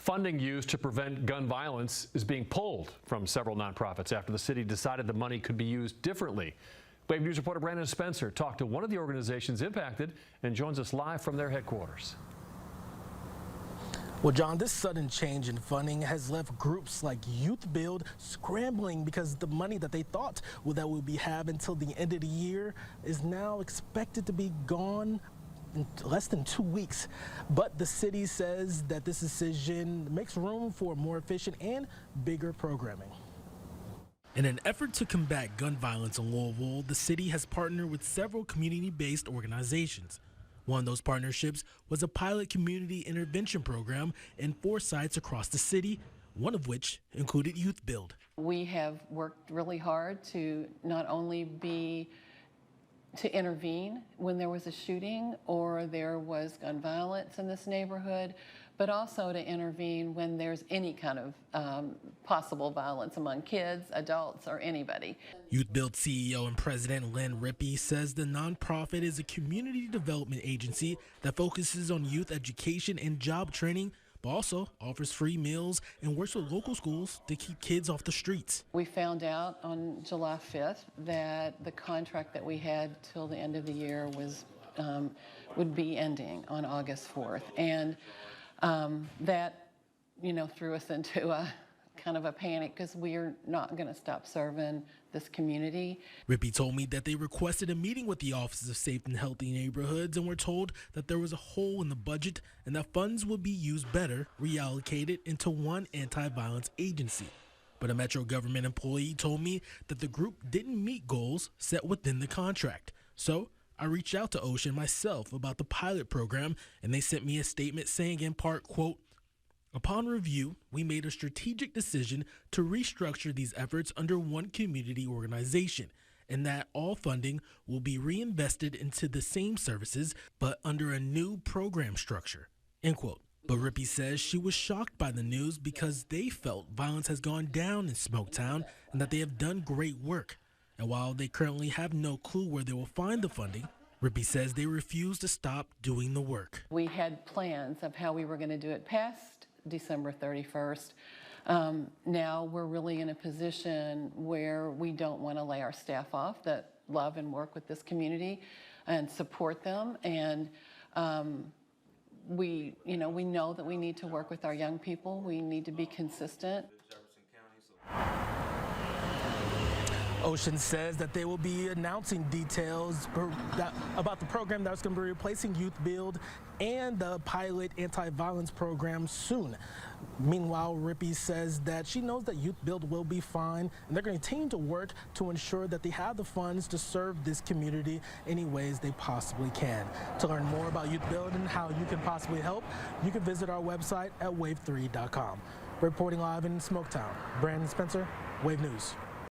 Funding used to prevent gun violence is being pulled from several nonprofits after the city decided the money could be used differently. Wave News reporter Brandon Spencer talked to one of the organizations impacted and joins us live from their headquarters. Well, John, this sudden change in funding has left groups like YouthBuild scrambling because the money that they thought that would be have until the end of the year is now expected to be gone in less than 2 weeks. But the city says that this decision makes room for more efficient and bigger programming. In an effort to combat gun violence in Louisville, the city has partnered with several community-based organizations. One of those partnerships was a pilot community intervention program in 4 sites across the city, one of which included YouthBuild. We have worked really hard to not only to intervene when there was a shooting or there was gun violence in this neighborhood, but also to intervene when there's any kind of possible violence among kids, adults, or anybody. YouthBuild CEO and President Lynn Rippey says the nonprofit is a community development agency that focuses on youth education and job training, but also offers free meals and works with local schools to keep kids off the streets. We found out on July 5th that the contract that we had till the end of the year was would be ending on August 4th. And that, threw us into a kind of a panic because we're not going to stop serving this community. Rippey told me that they requested a meeting with the Office of Safe and Healthy Neighborhoods and were told that there was a hole in the budget and that funds would be used better, reallocated into one anti-violence agency. But a Metro government employee told me that the group didn't meet goals set within the contract. So I reached out to Ocean myself about the pilot program, and they sent me a statement saying in part, quote, "Upon review, we made a strategic decision to restructure these efforts under one community organization, and that all funding will be reinvested into the same services, but under a new program structure," end quote. But Rippey says she was shocked by the news because they felt violence has gone down in Smoketown and that they have done great work. And while they currently have no clue where they will find the funding, Rippey says they refuse to stop doing the work. We had plans of how we were going to do it past December 31st. Now we're really in a position where we don't want to lay our staff off that love and work with this community and support them. And we know that we need to work with our young people. We need to be consistent. Ocean says that they will be announcing details about the program that's going to be replacing YouthBuild and the pilot anti-violence program soon. Meanwhile, Rippey says that she knows that YouthBuild will be fine, and they're going to continue to work to ensure that they have the funds to serve this community any ways they possibly can. To learn more about YouthBuild and how you can possibly help, you can visit our website at wave3.com. Reporting live in Smoketown, Brandon Spencer, Wave News.